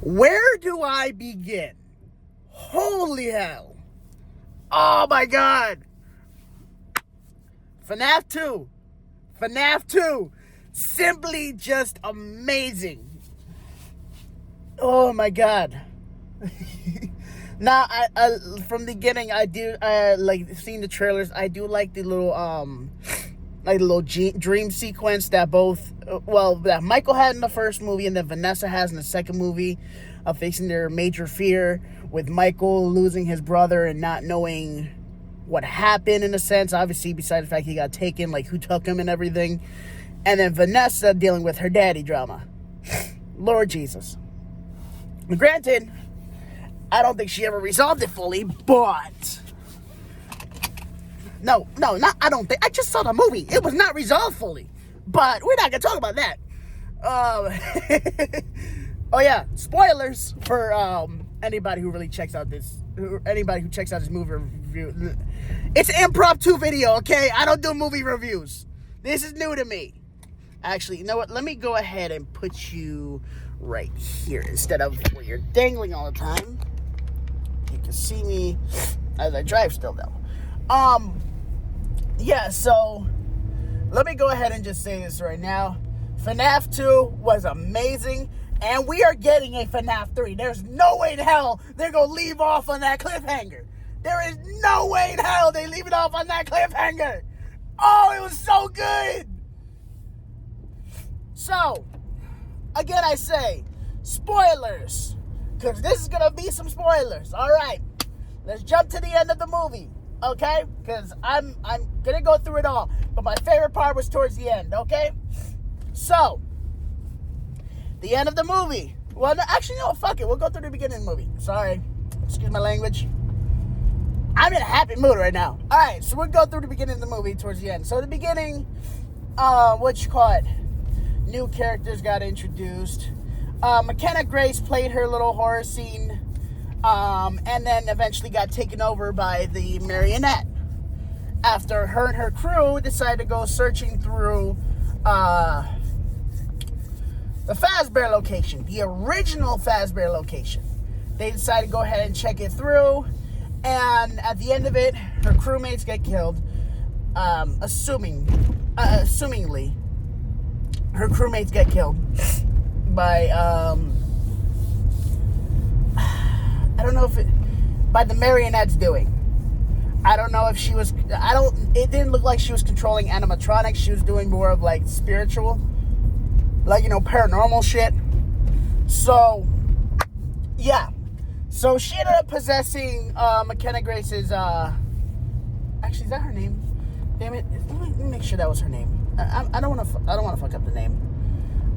Where do I begin? Holy hell. Oh my God. FNAF 2. FNAF 2. Simply just amazing. Oh my God. Now, I from the beginning, I do like seeing the trailers. I do like the little dream sequence that that Michael had in the first movie and that Vanessa has in the second movie, of facing their major fear with Michael losing his brother and not knowing what happened, in a sense, obviously, besides the fact he got taken, like who took him and everything, and then Vanessa dealing with her daddy drama. Lord Jesus. Granted, I don't think she ever resolved it fully, but no, not I don't think. I just saw the movie. It was not resolved fully, but we're not gonna talk about that. Oh yeah, spoilers for anybody who really checks out this movie review. It's an impromptu video, okay? I don't do movie reviews. This is new to me. Actually, you know what? Let me go ahead and put you right here instead of where you're dangling all the time. You can see me as I drive still, though. Yeah, so let me go ahead and just say this right now. FNAF 2 was amazing, and we are getting a FNAF 3. There's no way in hell they're going to leave off on that cliffhanger. There is no way in hell they leave it off on that cliffhanger. Oh, it was so good. So, again, I say, spoilers, because this is going to be some spoilers. All right, let's jump to the end of the movie, okay? Because I'm going to go through it all, but my favorite part was towards the end, okay? So, the end of the movie. Well, no, actually, no, fuck it. We'll go through the beginning of the movie. Sorry. Excuse my language. I'm in a happy mood right now. All right, so we'll go through the beginning of the movie towards the end. So, the beginning, new characters got introduced. McKenna Grace played her little horror scene, and then eventually got taken over by the marionette after her and her crew decided to go searching through the Fazbear location, the original Fazbear location. They decided to go ahead and check it through, and at the end of it, her crewmates get killed. Assumingly, her crewmates get killed by I don't know if by the marionette's doing. I don't know if she was. It didn't look like she was controlling animatronics. She was doing more of like spiritual, like, paranormal shit. So, yeah. So she ended up possessing McKenna Grace's. Actually, is that her name? Damn it! Let me make sure that was her name. I don't want to fuck up the name.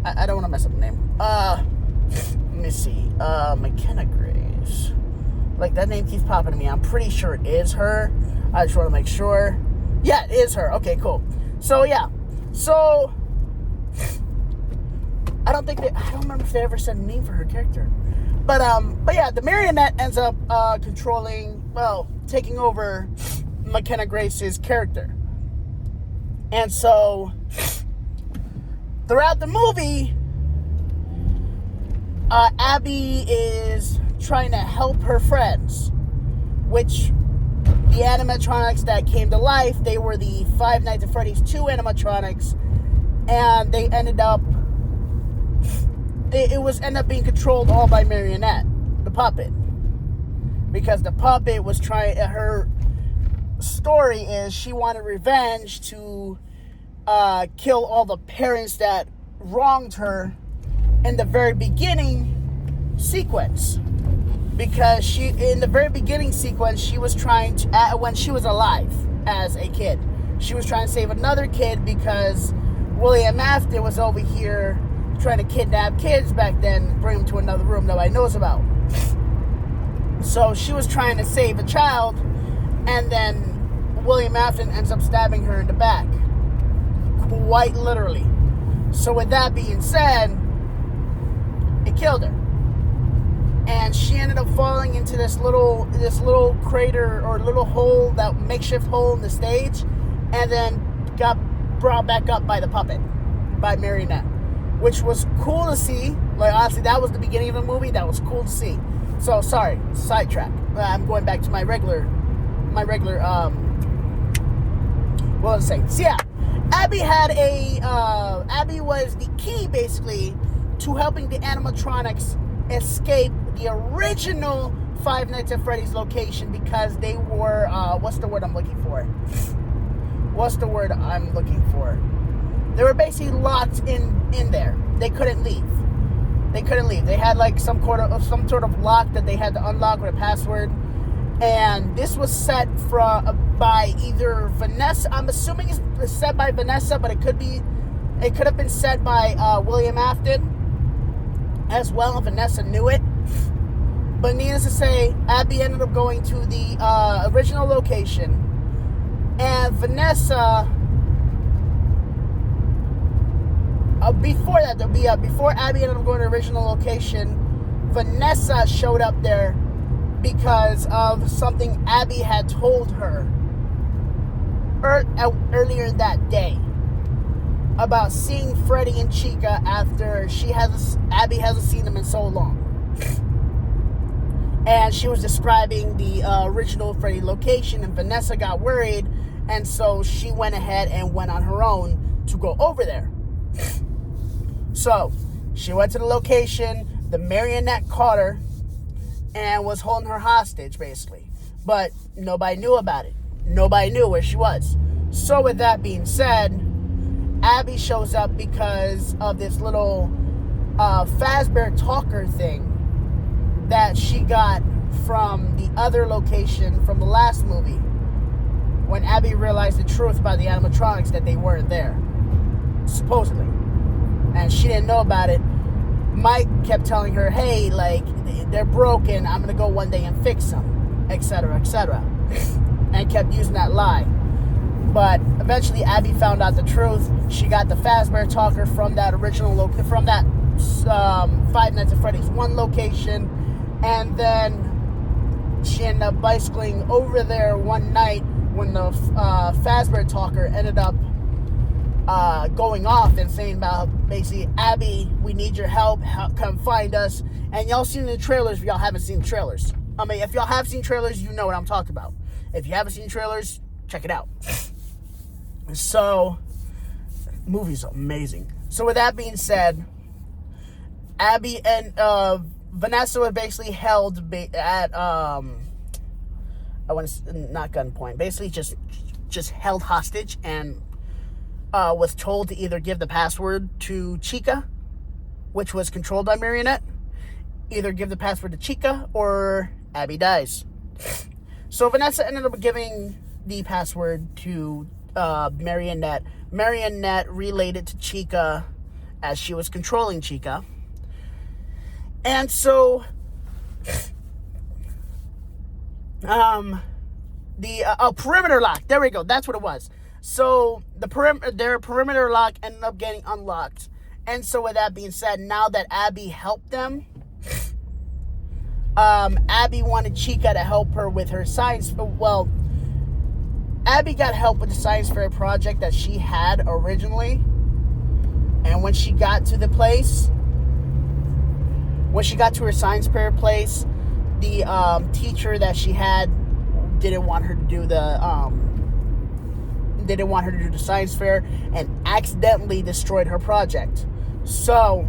I don't want to mess up the name. Let me see. McKenna Grace. Like, that name keeps popping to me. I'm pretty sure it is her. I just want to make sure. Yeah, it is her. Okay, cool. So, yeah. So, I don't remember if they ever said a name for her character. But yeah, the marionette ends up taking over McKenna Grace's character. And so, throughout the movie, Abby is trying to help her friends, which the animatronics that came to life, they were the Five Nights at Freddy's 2 animatronics, and they ended up being controlled all by Marionette, the puppet, because the puppet was her story is she wanted revenge to kill all the parents that wronged her in the very beginning sequence, because in the very beginning sequence she was trying to, when she was alive as a kid, she was trying to save another kid because William Afton was over here trying to kidnap kids back then, bring them to another room nobody knows about. So she was trying to save a child, and then William Afton ends up stabbing her in the back, quite literally. So with that being said, it killed her, and she ended up falling into this little crater or little hole, that makeshift hole in the stage, and then got brought back up by the puppet, by Marionette, which was cool to see, Like, honestly, that was the beginning of the movie. That was cool to see. So, sorry, sidetrack. I'm going back to my regular, what was I saying? So, yeah, Abby was the key, basically, to helping the animatronics escape the original Five Nights at Freddy's location, because they were, what's the word I'm looking for? They were basically locked in there. They couldn't leave. They had like some sort of lock that they had to unlock with a password. And this was set by either Vanessa. I'm assuming it's set by Vanessa, but it could have been set by William Afton as well, and Vanessa knew it. But needless to say, Abby ended up going to the original location, and Vanessa. Before Abby ended up going to the original location, Vanessa showed up there because of something Abby had told her earlier that day about seeing Freddy and Chica after Abby hasn't seen them in so long. And she was describing the original Freddy location, and Vanessa got worried, and so she went ahead and went on her own to go over there. So, she went to the location, the marionette caught her, and was holding her hostage, basically. But nobody knew about it. Nobody knew where she was. So, with that being said, Abby shows up because of this little Fazbear talker thing that she got from the other location from the last movie, when Abby realized the truth about the animatronics, that they weren't there, supposedly. And she didn't know about it. Mike kept telling her, hey, like, they're broken, I'm gonna go one day and fix them, etc., etc. And kept using that lie. But eventually Abby found out the truth. She got the Fazbear talker from that original Five Nights at Freddy's 1 location, and then she ended up bicycling over there one night when the Fazbear talker ended up going off and saying about, basically, Abby, we need your help, come find us. And y'all seen the trailers if y'all haven't seen trailers. I mean, if y'all have seen trailers, you know what I'm talking about. If you haven't seen trailers, check it out. So, the movie's amazing. So with that being said, Abby and Vanessa were basically held at not gunpoint, basically just held hostage, and was told to either give the password to Chica, which was controlled by Marionette, either give the password to Chica or Abby dies. So Vanessa ended up giving the password to Marionette. Marionette relayed it to Chica as she was controlling Chica. And so the perimeter lock, there we go, that's what it was. So their perimeter lock ended up getting unlocked. And so with that being said, now that Abby helped them, Abby wanted Chica to help her with her science. Well, Abby got help with the science fair project that she had originally. And when she got to the place, when she got to her science fair place, the teacher that she had didn't want her to do the science fair and accidentally destroyed her project. So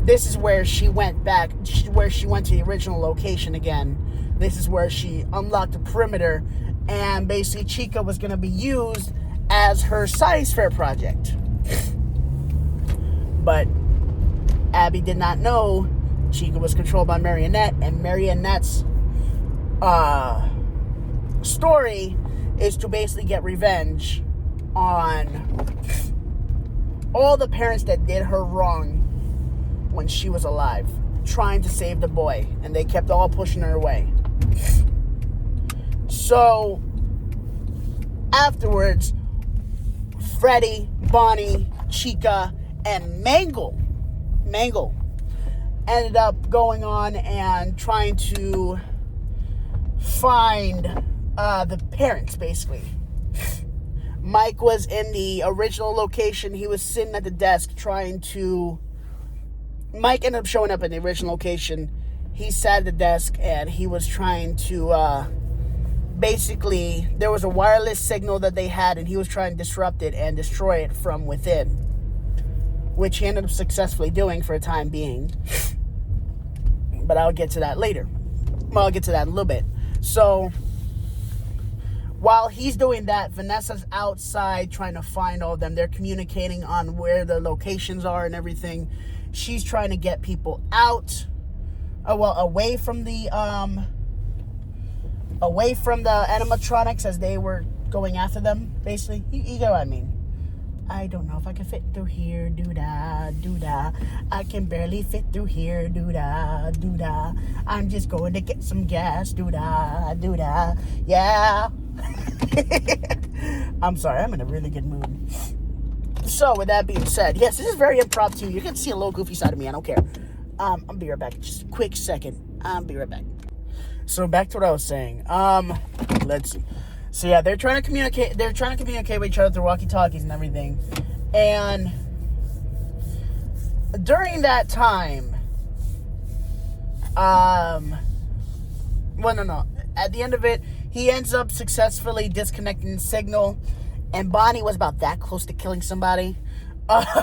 this is where she went back, where she went to the original location again. This is where she unlocked the perimeter, and basically Chica was going to be used as her science fair project. But Abby did not know Chica was controlled by Marionette, and Marionette's story is to basically get revenge on all the parents that did her wrong when she was alive, trying to save the boy, and they kept all pushing her away. So afterwards, Freddy, Bonnie, Chica, and Mangle ended up going on and trying to find the parents, basically. Mike was in the original location. He was sitting at the desk trying to Mike ended up showing up in the original location. He sat at the desk and he was trying to, basically, there was a wireless signal that they had and he was trying to disrupt it and destroy it from within, which he ended up successfully doing for a time being. But I'll get to that later. Well, I'll get to that in a little bit. So, while he's doing that, Vanessa's outside trying to find all of them. They're communicating on where the locations are and everything. She's trying to get people out, away from the animatronics as they were going after them. Basically, you get what I mean. I don't know if I can fit through here, doo-dah, doo-dah. I can barely fit through here, doo-dah, doo-dah. I'm just going to get some gas, doo-dah, doo-dah. Yeah. I'm sorry, I'm in a really good mood. So, with that being said, yes, this is very impromptu. You can see a little goofy side of me, I don't care. I'll be right back. Just a quick second. I'll be right back. So, back to what I was saying. Let's see. So yeah, they're trying to communicate with each other through walkie-talkies and everything. And during that time, at the end of it, he ends up successfully disconnecting the signal, and Bonnie was about that close to killing somebody. Like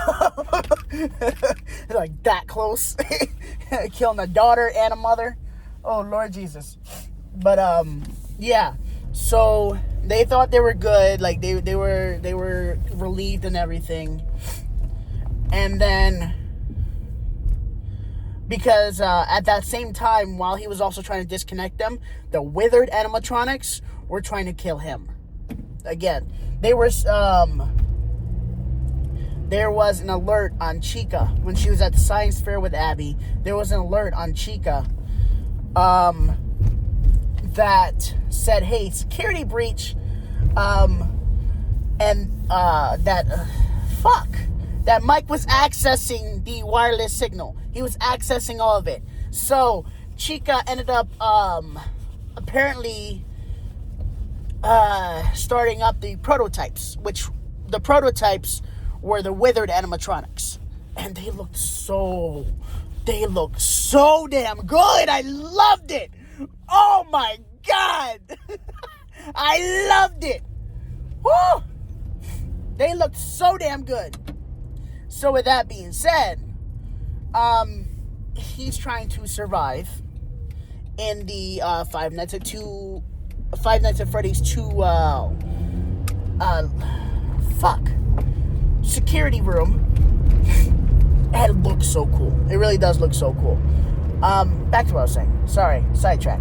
that close. Killing a daughter and a mother. Oh, Lord Jesus. But, yeah. So they thought they were good, like they were relieved and everything. And then because at that same time, while he was also trying to disconnect them, the withered animatronics were trying to kill him. Again, there was an alert on Chica when she was at the science fair with Abby. There was an alert on Chica that said, hey, security breach, that Mike was accessing the wireless signal. He was accessing all of it. So Chica ended up apparently starting up the prototypes, which the prototypes were the withered animatronics, and they looked so damn good. I loved it. Oh my God. I loved it. Woo! They looked so damn good. So with that being said, he's trying to survive in the Five Nights at Freddy's 2 security room. And it looks so cool. It really does look so cool. Back to what I was saying. Sorry, sidetrack.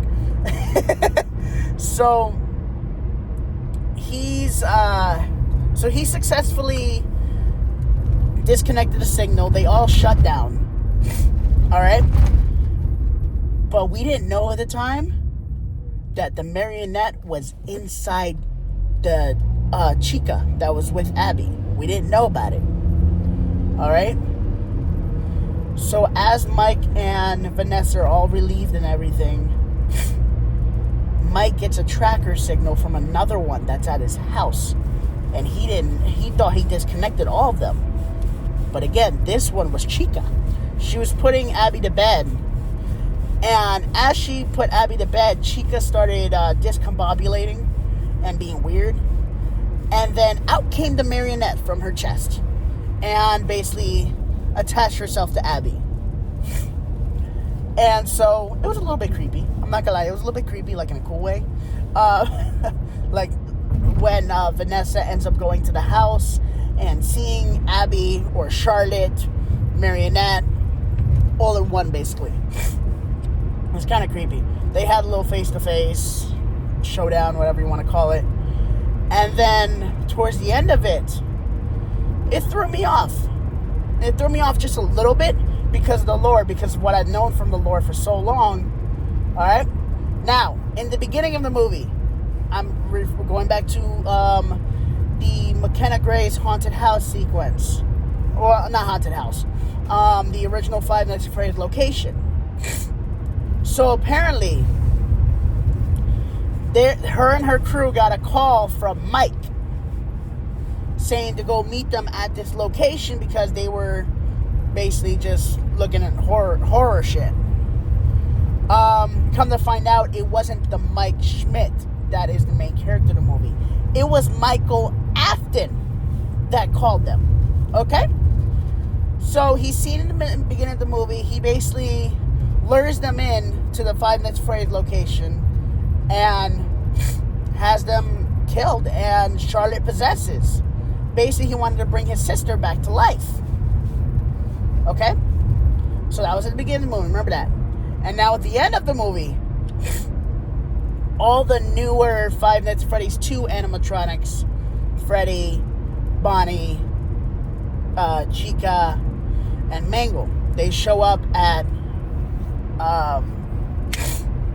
So he successfully disconnected the signal. They all shut down. All right, but we didn't know at the time that the marionette was inside the Chica that was with Abby. We didn't know about it. All right. So as Mike and Vanessa are all relieved and everything, Mike gets a tracker signal from another one that's at his house. And he thought he disconnected all of them. But again, this one was Chica. She was putting Abby to bed. And as she put Abby to bed, Chica started discombobulating and being weird. And then out came the marionette from her chest. And basically attached herself to Abby. And so it was a little bit creepy. I'm not gonna lie, it was a little bit creepy, like in a cool way. Like when Vanessa ends up going to the house and seeing Abby or Charlotte, marionette, all in one basically. It was kind of creepy. They had a little face-to-face showdown, whatever you want to call it. And then towards the end of it, it threw me off. It threw me off just a little bit because of the lore, because of what I'd known from the lore for so long. Alright? Now, in the beginning of the movie, we're going back to the McKenna Gray's haunted house sequence. Or, not haunted house. The original Five Nights at Freddy's location. So apparently, her and her crew got a call from Mike saying to go meet them at this location because they were basically just looking at horror shit. Come to find out, it wasn't the Mike Schmidt that is the main character of the movie. It was Michael Afton that called them. Okay? So he's seen in the beginning of the movie, he basically lures them in to the Five Nights at Freddy's location and has them killed, and Charlotte possesses. Basically, he wanted to bring his sister back to life. Okay? So that was at the beginning of the movie, remember that. And now at the end of the movie, all the newer Five Nights at Freddy's 2 animatronics, Freddy, Bonnie, Chica, and Mangle, they show up at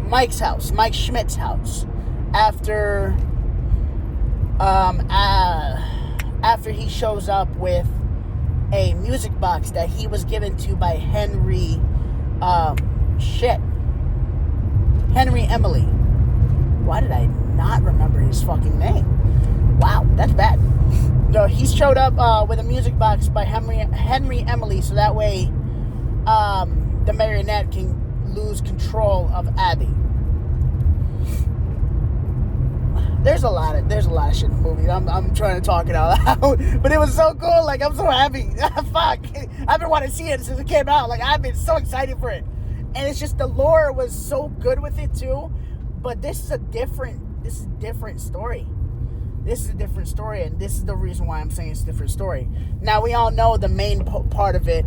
Mike's house, Mike Schmidt's house, after he shows up with a music box that he was given to by Henry Emily. Why did I not remember his fucking name? Wow, that's bad. No, he showed up with a music box by Henry Emily, so that way the marionette can lose control of Abby. There's a lot of shit in the movie. I'm trying to talk it out loud, but it was so cool. Like, I'm so happy. Fuck, I've been wanting to see it since it came out. Like, I've been so excited for it, and it's just the lore was so good with it too. But this is a different story. This is a different story, and this is the reason why I'm saying it's a different story. Now, we all know the main part of it,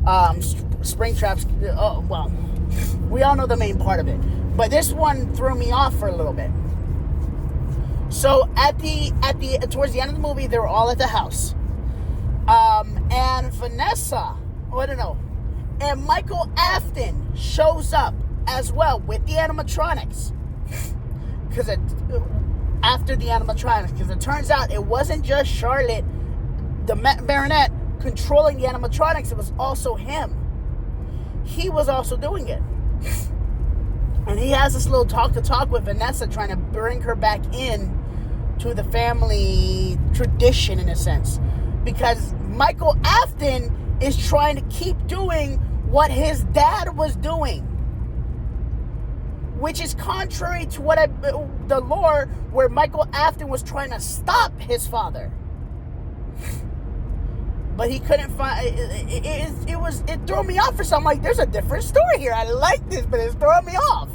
Springtrap's. We all know the main part of it, but this one threw me off for a little bit. So towards the end of the movie, they were all at the house, and Vanessa, and Michael Afton shows up as well with the animatronics. Because after the animatronics, because it turns out it wasn't just Charlotte, the marionette, controlling the animatronics. It was also him. He was also doing it. And he has this little talk with Vanessa, trying to bring her back in to the family tradition, in a sense. Because Michael Afton is trying to keep doing what his dad was doing, which is contrary to the lore, where Michael Afton was trying to stop his father. But he couldn't find it threw me off for something. Like, there's a different story here. I like this, but it's throwing me off.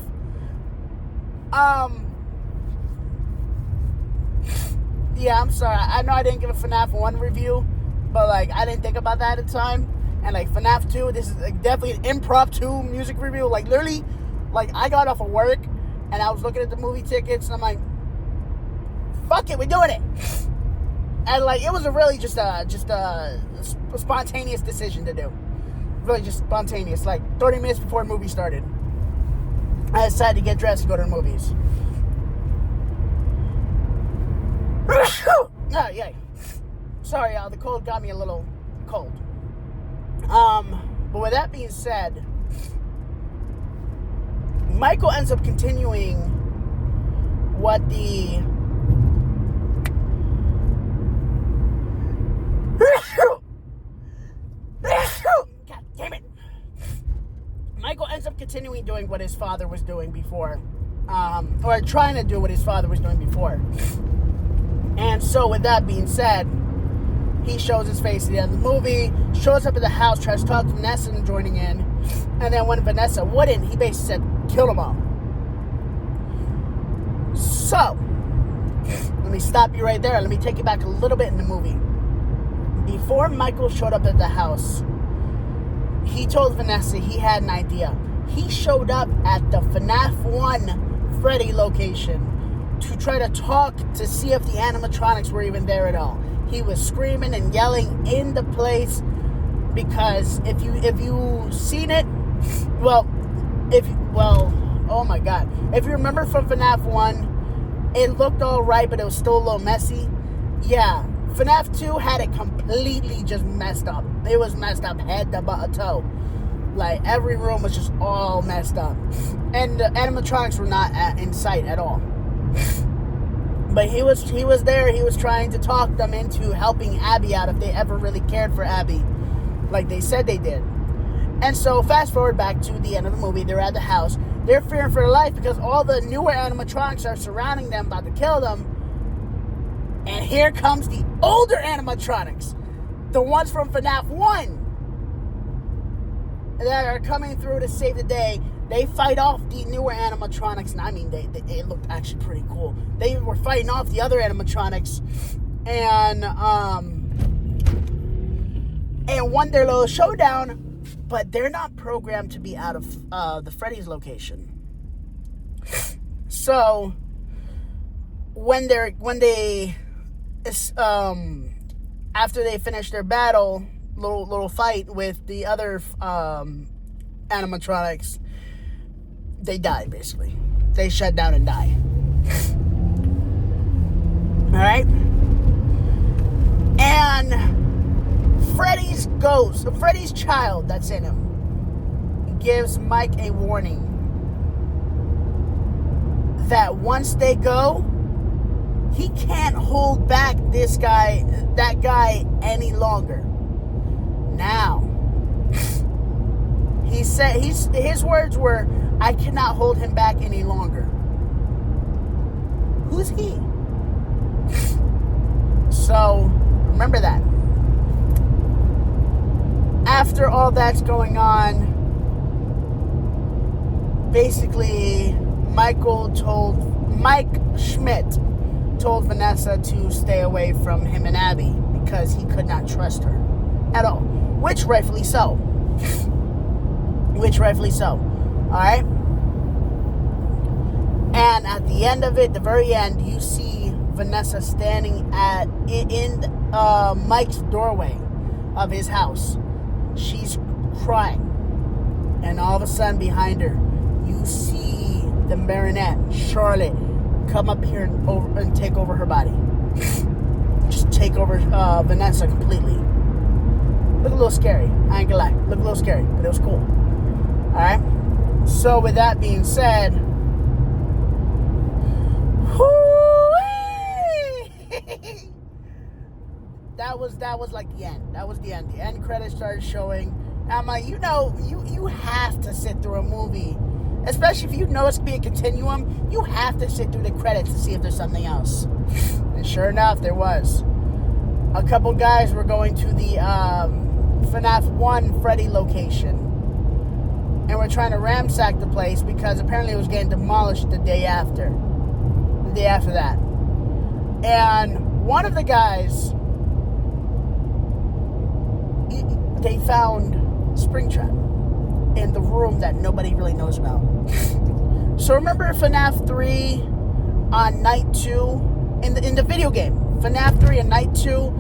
Yeah, I'm sorry. I know I didn't give a FNAF 1 review, but like, I didn't think about that at the time. And like FNAF 2, this is like definitely an impromptu music review. Like, literally, like, I got off of work and I was looking at the movie tickets and I'm like, fuck it, we're doing it. And like, it was just a spontaneous decision to do. Really just spontaneous. Like 30 minutes before the movie started, I decided to get dressed to go to the movies. Yeah. Sorry, y'all. The cold got me a little cold. But with that being said, Michael ends up continuing what the God damn it. Michael ends up continuing doing what his father was doing before. Or trying to do what his father was doing before. And so with that being said, he shows his face at the end of the movie, shows up at the house, tries to talk to Vanessa and joining in. And then when Vanessa wouldn't, he basically said, kill them all. So, let me stop you right there. Let me take you back a little bit in the movie. Before Michael showed up at the house, he told Vanessa he had an idea. He showed up at the FNAF 1 Freddy location to try to talk to see if the animatronics were even there at all. He was screaming and yelling in the place because if you seen it, oh my god. If you remember from FNAF 1, it looked alright, but it was still a little messy. Yeah, FNAF 2 had it completely just messed up. It was messed up head to toe. Like, every room was just all messed up. And the animatronics were not in sight at all. But he was there. He was trying to talk them into helping Abby out if they ever really cared for Abby, like they said they did. And so fast forward back to the end of the movie. They're at the house. They're fearing for their life because all the newer animatronics are surrounding them, about to kill them. And here comes the older animatronics. The ones from FNAF 1. That are coming through to save the day. They fight off the newer animatronics. And I mean, it looked actually pretty cool. They were fighting off the other animatronics. And won their little showdown. But they're not programmed to be out of the Freddy's location. So when they after they finish their battle, little fight with the other animatronics, they die basically. They shut down and die. All right, and Freddy's ghost, Freddy's child that's in him, gives Mike a warning that once they go, he can't hold back that guy any longer. Now, he said his words were, "I cannot hold him back any longer." Who's he? So remember that. After all that's going on, basically Mike Schmidt told Vanessa to stay away from him and Abby because he could not trust her at all, which rightfully so. Alright? And at the end of it, the very end, you see Vanessa standing in Mike's doorway of his house. She's crying. And all of a sudden behind her, you see the marionette, Charlotte, come up here and take over her body. Just take over Vanessa completely. Look a little scary. I ain't gonna lie. Look a little scary, but it was cool. Alright? So with that being said, that was like the end. That was the end. The end credits started showing. I'm like, you have to sit through a movie, especially if you know it's gonna be a continuum. You have to sit through the credits to see if there's something else. And sure enough, there was. A couple guys were going to the FNAF 1 Freddy location, and we're trying to ransack the place because apparently it was getting demolished the day after that. And one of the guys, they found Springtrap in the room that nobody really knows about. So remember FNAF 3 on night 2 in the video game, FNAF 3 on night 2,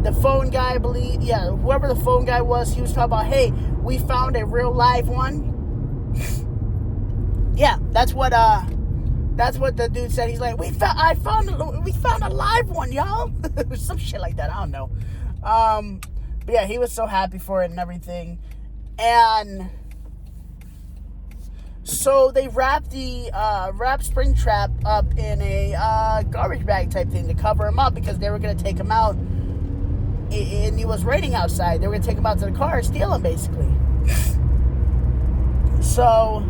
the phone guy, whoever the phone guy was, he was talking about, hey, we found a real live one. Yeah, that's what the dude said. He's like, we found a live one, y'all. Some shit like that. I don't know. But yeah, he was so happy for it and everything. And so they wrapped Springtrap up in a garbage bag type thing to cover him up because they were going to take him out. And it was raining outside. They were going to take him out to the car and steal him, basically. So,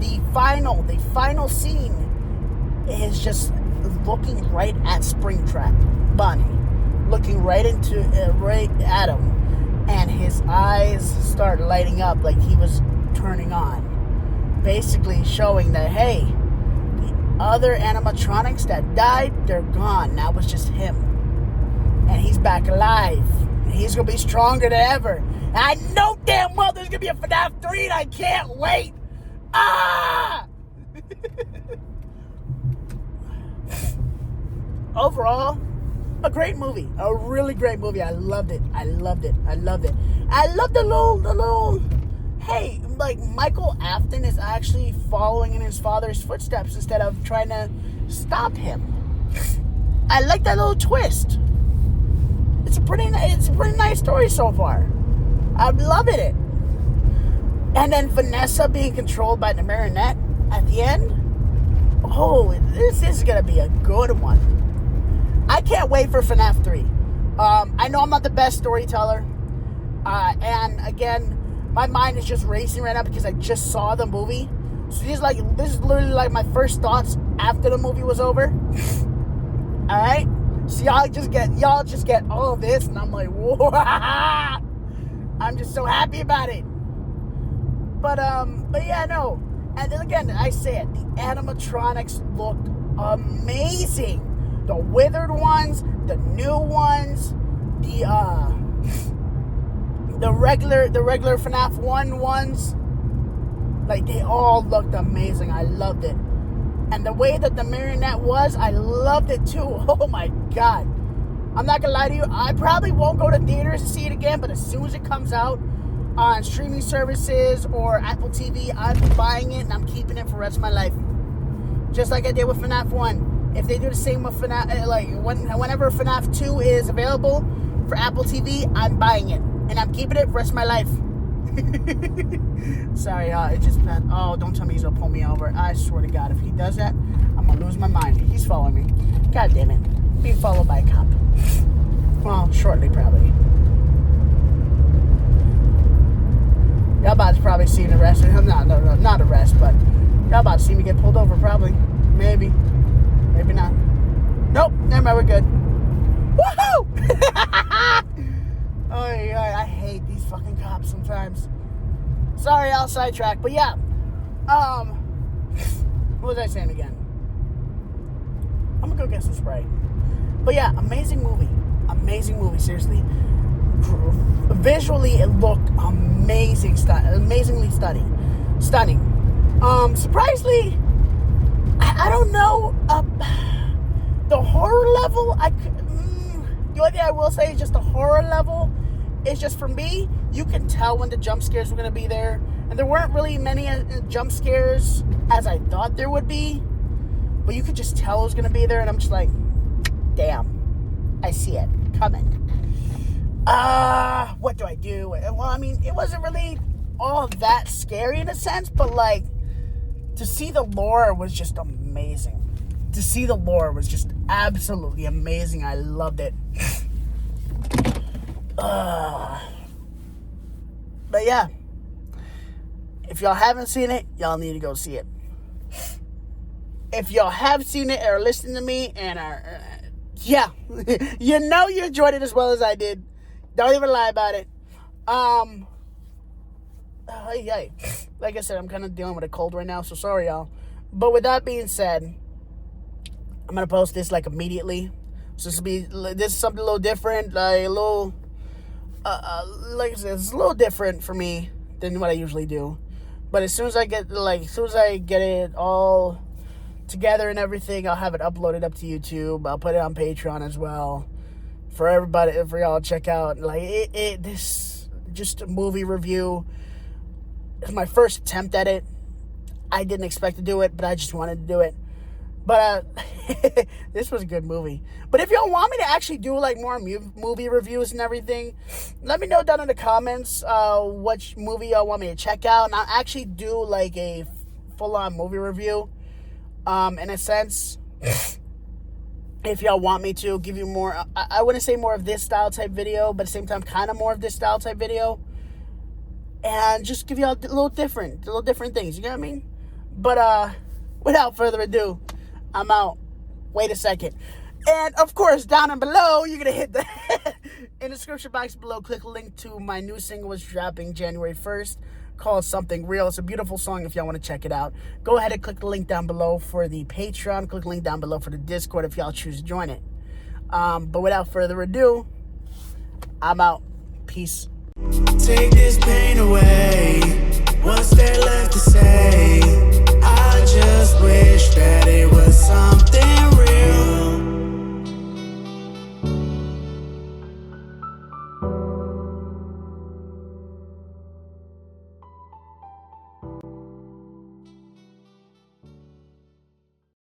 the final scene is just looking right at Springtrap, Bonnie, looking right at him, and his eyes start lighting up like he was turning on, basically showing that, hey, the other animatronics that died, they're gone. Now it's just him, and he's back alive, and he's gonna be stronger than ever. And I know damn well there's gonna be a FNAF 3, and I can't wait. Overall, a great movie. A really great movie. I loved it. I loved the little hey, like Michael Afton is actually following in his father's footsteps instead of trying to stop him. I like that little twist. It's a pretty nice story so far. I'm loving it. And then Vanessa being controlled by the marionette at the end. Oh, this is gonna be a good one. I can't wait for FNAF 3. I know I'm not the best storyteller. And again, my mind is just racing right now because I just saw the movie. So this is literally like my first thoughts after the movie was over. All right, so y'all just get all of this, and I'm like, whoa, I'm just so happy about it. But yeah, no. And then again, I say it, the animatronics looked amazing. The withered ones, the new ones, the regular FNAF 1 ones, like, they all looked amazing. I loved it. And the way that the marionette was, I loved it too. Oh my God. I'm not gonna lie to you, I probably won't go to theaters to see it again, but as soon as it comes out on streaming services or Apple TV, I'm buying it and I'm keeping it for the rest of my life. Just like I did with FNAF 1. If they do the same with FNAF, like whenever FNAF 2 is available for Apple TV, I'm buying it. And I'm keeping it for the rest of my life. Sorry, it just... Oh, don't tell me he's gonna pull me over. I swear to God, if he does that, I'm gonna lose my mind. He's following me. God damn it. Being followed by a cop. Well, shortly, probably. Y'all about to probably see me arrested. No, not arrest, but y'all about to see me get pulled over, probably. Maybe. Maybe not. Nope, never mind, we're good. Woohoo! Oh, yeah, I hate these fucking cops sometimes. Sorry, I'll sidetrack, but yeah. What was I saying again? I'm gonna go get some Sprite. But yeah, amazing movie. Amazing movie, seriously. Visually, it looked amazingly stunning. Surprisingly, I don't know, the horror level, the only thing I will say is just the horror level is just, for me, you can tell when the jump scares were going to be there. And there weren't really many jump scares as I thought there would be. But you could just tell it was going to be there. And I'm just like, damn, I see it coming. What do I do? Well, I mean, it wasn't really all that scary in a sense. But, like, to see the lore was just amazing. To see the lore was just absolutely amazing. I loved it. But yeah, if y'all haven't seen it, y'all need to go see it. If y'all have seen it or listened to me and are, yeah, you know you enjoyed it as well as I did. Don't even lie about it. Like I said, I'm kind of dealing with a cold right now, so sorry, y'all. But with that being said, I'm gonna post this like immediately. So this is something a little different, like a little, like I said, it's a little different for me than what I usually do. But as soon as I get it all together and everything, I'll have it uploaded up to YouTube. I'll put it on Patreon as well for everybody, for y'all to check out. Like this, just a movie review. It's my first attempt at it. I didn't expect to do it, but I just wanted to do it. But this was a good movie. But if y'all want me to actually do like more movie reviews and everything, let me know down in the comments which movie y'all want me to check out. And I'll actually do like a full-on movie review in a sense. If y'all want me to give you more, I wouldn't say more of this style type video, but at the same time kind of more of this style type video. And just give y'all a little different things, you know what I mean? But without further ado, I'm out. Wait a second. And of course, down and below, you're going to hit the in the description box below, click a link to my new single, which is dropping January 1st, called Something Real. It's a beautiful song if y'all want to check it out. Go ahead and click the link down below for the Patreon. Click the link down below for the Discord if y'all choose to join it. But without further ado, I'm out. Peace. Take this pain away. What's there left to say?